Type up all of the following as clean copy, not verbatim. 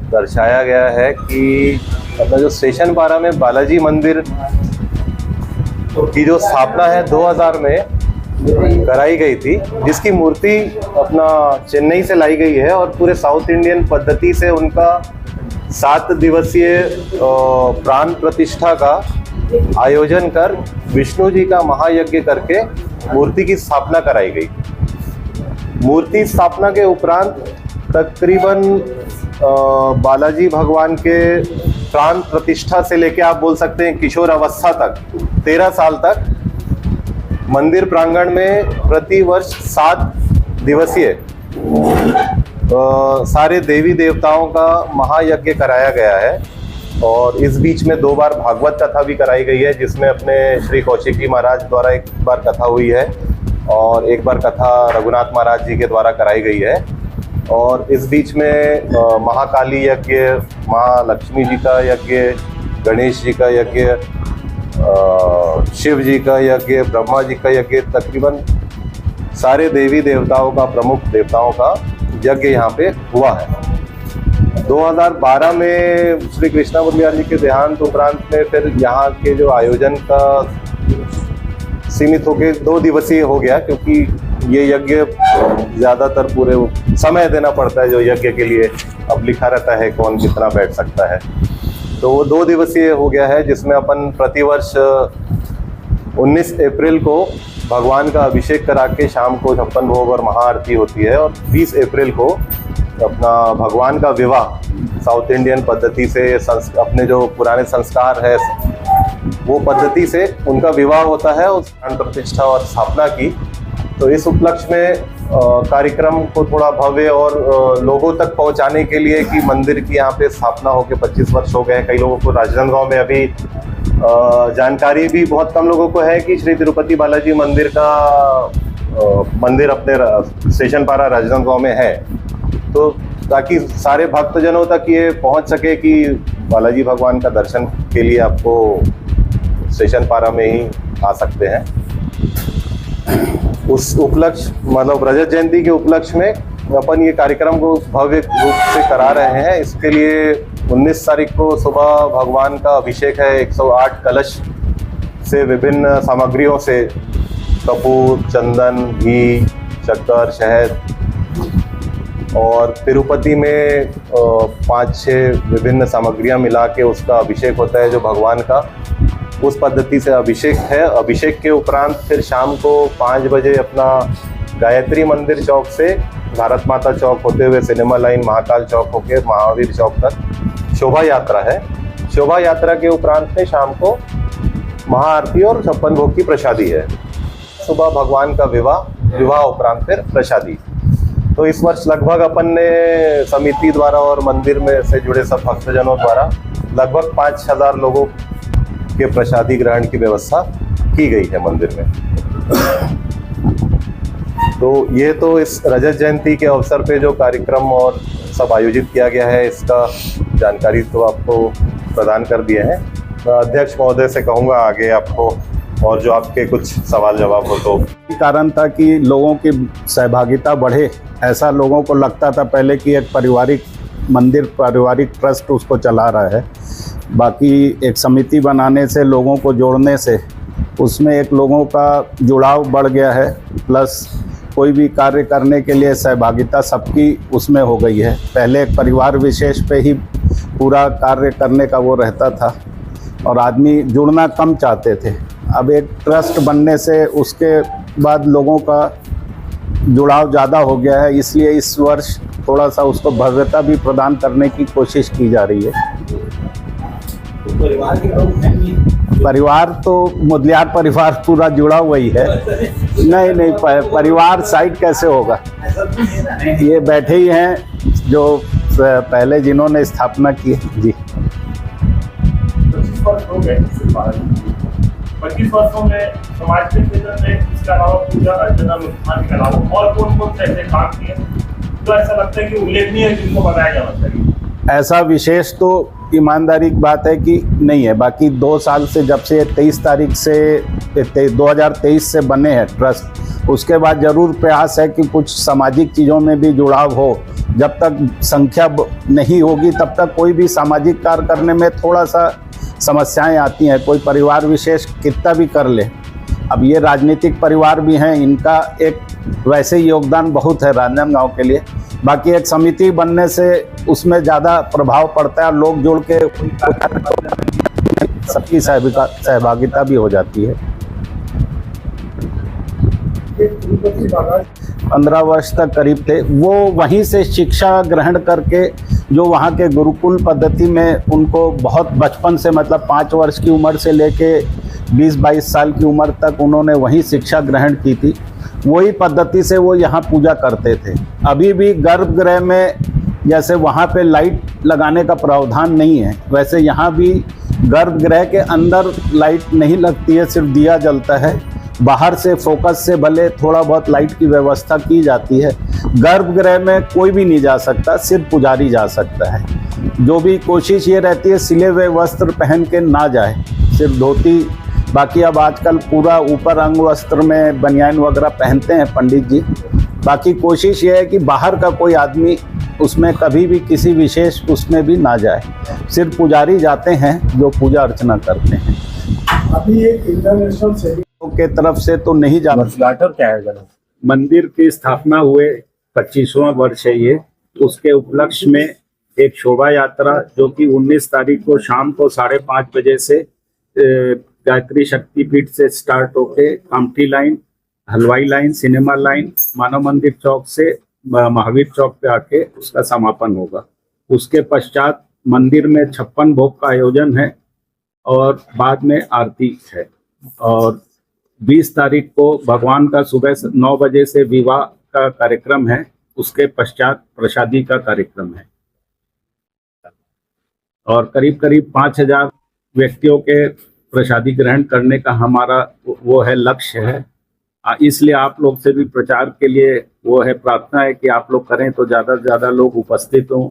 दर्शाया गया है कि अपना जो स्टेशन पारा में बालाजी मंदिर की जो स्थापना है 2000 में कराई गई थी, जिसकी मूर्ति अपना चेन्नई से लाई गई है और पूरे साउथ इंडियन पद्धति से उनका 7 दिवसीय प्राण प्रतिष्ठा का आयोजन कर विष्णु जी का महायज्ञ करके मूर्ति की स्थापना कराई गई। मूर्ति स्थापना के उपरांत तकरीबन बालाजी भगवान के प्राण प्रतिष्ठा से लेके आप बोल सकते हैं किशोर अवस्था तक 13 साल तक मंदिर प्रांगण में प्रतिवर्ष 7 दिवसीय सारे देवी देवताओं का महायज्ञ कराया गया है। और इस बीच में 2 बार भागवत कथा भी कराई गई है, जिसमें अपने श्री कौशिकी महाराज द्वारा एक बार कथा हुई है और एक बार कथा रघुनाथ महाराज जी के द्वारा कराई गई है। और इस बीच में महाकाली यज्ञ, महालक्ष्मी जी का यज्ञ, गणेश जी का यज्ञ, शिव जी का यज्ञ, ब्रह्मा जी का यज्ञ, तकरीबन सारे देवी देवताओं का, प्रमुख देवताओं का यज्ञ यहाँ पे हुआ है। 2012 में श्री कृष्णा मुरलियार जी के देहांत उपरांत में फिर यहाँ के जो आयोजन का सीमित होकर 2 दिवसीय हो गया, क्योंकि ये यज्ञ ज़्यादातर पूरे समय देना पड़ता है जो यज्ञ के लिए। अब लिखा रहता है कौन कितना बैठ सकता है, तो वो 2 दिवसीय हो गया है, जिसमें अपन प्रतिवर्ष 19 अप्रैल को भगवान का अभिषेक करा के शाम को 56 भोग और महाआरती होती है और 20 अप्रैल को अपना भगवान का विवाह साउथ इंडियन पद्धति से, अपने जो पुराने संस्कार है वो पद्धति से उनका विवाह होता है उस प्राण प्रतिष्ठा और स्थापना की। तो इस उपलक्ष्य में कार्यक्रम को थोड़ा भव्य और लोगों तक पहुंचाने के लिए कि मंदिर की यहाँ पे स्थापना होके 25 वर्ष हो गए। कई लोगों को राजनांदगांव में अभी जानकारी भी बहुत कम लोगों को है कि श्री तिरुपति बालाजी मंदिर का मंदिर अपने स्टेशन पारा राजनांदगांव में है। तो ताकि सारे भक्तजनों तक ये पहुंच सके कि बालाजी भगवान का दर्शन के लिए आपको स्टेशन पारा में ही आ सकते हैं। उस उपलक्ष्य मतलब रजत जयंती के उपलक्ष्य में अपन ये कार्यक्रम को भव्य रूप से करा रहे हैं। इसके लिए 19 तारीख को सुबह भगवान का अभिषेक है 108 कलश से विभिन्न सामग्रियों से, कपूर, चंदन, घी, शक्कर, शहद, और तिरुपति में 5-6 विभिन्न सामग्रियां मिला के उसका अभिषेक होता है जो भगवान का उस पद्धति से अभिषेक है। अभिषेक के उपरांत फिर शाम को 5 बजे अपना गायत्री मंदिर चौक से भारत माता चौक होते हुए सिनेमा लाइन, महाकाल चौक होके महावीर चौक तक शोभा यात्रा है। शोभा यात्रा के उपरांत में शाम को महाआरती और 56 भोग की प्रसादी है। सुबह भगवान का विवाह उपरांत फिर प्रसादी। तो इस वर्ष लगभग अपन ने समिति द्वारा और मंदिर में से जुड़े सब भक्तजनों द्वारा लगभग 5000 लोगों के प्रसादी ग्रहण की व्यवस्था की गई है मंदिर में। तो ये तो इस रजत जयंती के अवसर पे जो कार्यक्रम और सब आयोजित किया गया है इसका जानकारी तो आपको प्रदान कर दिए हैं। अध्यक्ष महोदय से कहूँगा आगे आपको और जो आपके कुछ सवाल जवाब हो तो। कारण था कि लोगों की सहभागिता बढ़े, ऐसा लोगों को लगता था पहले कि एक पारिवारिक मंदिर, पारिवारिक ट्रस्ट उसको चला रहा है। बाकी एक समिति बनाने से, लोगों को जोड़ने से उसमें एक लोगों का जुड़ाव बढ़ गया है, प्लस कोई भी कार्य करने के लिए सहभागिता सबकी उसमें हो गई है। पहले एक परिवार विशेष पे ही पूरा कार्य करने का वो रहता था और आदमी जुड़ना कम चाहते थे। अब एक ट्रस्ट बनने से उसके बाद लोगों का जुड़ाव ज़्यादा हो गया है, इसलिए इस वर्ष थोड़ा सा उसको भव्यता भी प्रदान करने की कोशिश की जा रही है। परिवार तो मुदलियार परिवार पूरा जुड़ा हुआ ही है। नहीं, परिवार साइड कैसे होगा, ये बैठे ही हैं जो पहले जिन्होंने स्थापना की है। जी 25 वर्षों में समाज के क्षेत्र में इसके अलावा पूजा अर्चना अनुष्ठान के अलावा और कौन से ऐसे काम किए तो ऐसा लगता है कि उल्लेखनीय है जिनको बताया जाना चाहिए? ऐसा विशेष तो ईमानदारी की बात है कि नहीं है। बाकी 2 साल से जब से 23 तारीख से 2023 से बने हैं ट्रस्ट, उसके बाद ज़रूर प्रयास है कि कुछ सामाजिक चीज़ों में भी जुड़ाव हो जब तक संख्या नहीं होगी तब तक कोई भी सामाजिक कार्य करने में थोड़ा सा समस्याएं आती हैं। कोई परिवार विशेष कितना भी कर ले, अब ये राजनीतिक परिवार भी हैं, इनका एक वैसे योगदान बहुत है रांजनगांव के लिए। बाकी एक समिति बनने से उसमें ज़्यादा प्रभाव पड़ता है, लोग जुड़ के सबकी सहभागिता भी हो जाती है। 15 वर्ष तक करीब थे वो, वहीं से शिक्षा ग्रहण करके जो वहाँ के गुरुकुल पद्धति में उनको बहुत बचपन से, मतलब 5 वर्ष की उम्र से लेके 20-22 साल की उम्र तक उन्होंने वहीं शिक्षा ग्रहण की थी। वही पद्धति से वो यहाँ पूजा करते थे। अभी भी गर्भगृह में जैसे वहाँ पे लाइट लगाने का प्रावधान नहीं है, वैसे यहाँ भी गर्भगृह के अंदर लाइट नहीं लगती है, सिर्फ दिया जलता है। बाहर से फोकस से भले थोड़ा बहुत लाइट की व्यवस्था की जाती है। गर्भगृह में कोई भी नहीं जा सकता, सिर्फ पुजारी जा सकता है। जो भी कोशिश ये रहती है सिले हुए वस्त्र पहन के ना जाए, सिर्फ धोती। बाकी अब आजकल पूरा ऊपर अंग वस्त्र में बनियान वगैरह पहनते हैं पंडित जी। बाकी कोशिश ये है कि बाहर का कोई आदमी उसमें कभी भी किसी विशेष उसमें भी ना जाए, सिर्फ पुजारी जाते हैं जो पूजा अर्चना करते हैं। अभी एक इंटरनेशनल सेलिब्रिटी के तरफ से तो नहीं जा। वर्षगांठ क्या है जरा? मंदिर की स्थापना हुए 25वां वर्ष है ये। उसके उपलक्ष्य में एक शोभा यात्रा जो कि 19 तारीख को शाम को 5:30 बजे से गायत्री शक्तिपीठ से स्टार्ट होके कामठी लाइन, हलवाई लाइन, सिनेमा लाइन, मानव मंदिर चौक से महावीर चौक पे आके उसका समापन होगा। उसके पश्चात मंदिर में 56 भोग का आयोजन है और बाद में आरती है। और 20 तारीख को भगवान का सुबह 9 बजे से विवाह का कार्यक्रम है। उसके पश्चात प्रसादी का कार्यक्रम है और करीब करीब 5000 व्यक्तियों के प्रसादी ग्रहण करने का हमारा वो है लक्ष्य है। इसलिए आप लोग से भी प्रचार के लिए वो है प्रार्थना है कि आप लोग करें तो ज़्यादा से ज़्यादा लोग उपस्थित हों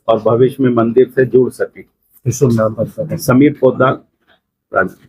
और भविष्य में मंदिर से जुड़ सकें। समीर पोद्दार, राजनीति।